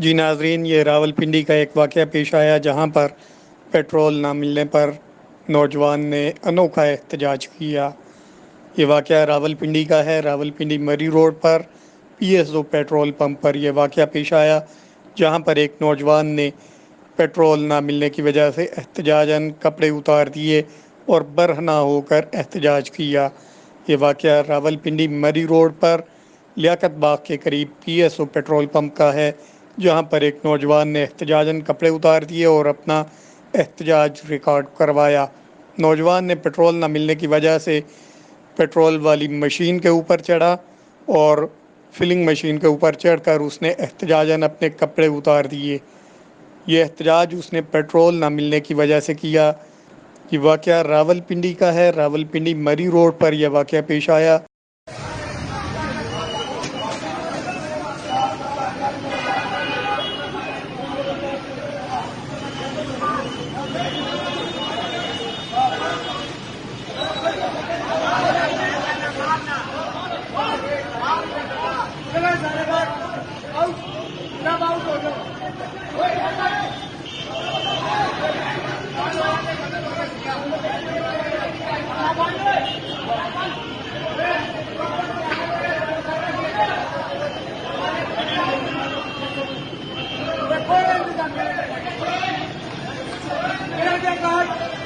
जी नाजरीन, ये रावलपिंडी का एक वाक़या पेश आया जहां पर पेट्रोल ना मिलने पर नौजवान ने अनोखा एहतजाज किया। ये वाक़या रावलपिंडी का है। रावलपिंडी मरी रोड पर पीएसओ पेट्रोल पंप पर यह वाक़या पेश आया जहां पर एक नौजवान ने पेट्रोल ना मिलने की वजह से एहतजाजन कपड़े उतार दिए और बरहना होकर एहतजाज किया। ये वाक़या रावलपिंडी मरी रोड पर लियाकत बाग के करीब पीएसओ पेट्रोल पंप का है, जहां पर एक नौजवान ने एहतजाजन कपड़े उतार दिए और अपना एहतजाज रिकॉर्ड करवाया। नौजवान ने पेट्रोल न मिलने की वजह से पेट्रोल वाली मशीन के ऊपर चढ़ा और फिलिंग मशीन के ऊपर चढ़कर उसने एहतजाजन अपने कपड़े उतार दिए। ये एहतजाज उसने पेट्रोल न मिलने की वजह से किया। ये वाक़या रावलपिंडी का है। रावलपिंडी मरी रोड पर यह वाक़या पेश आया। Wattan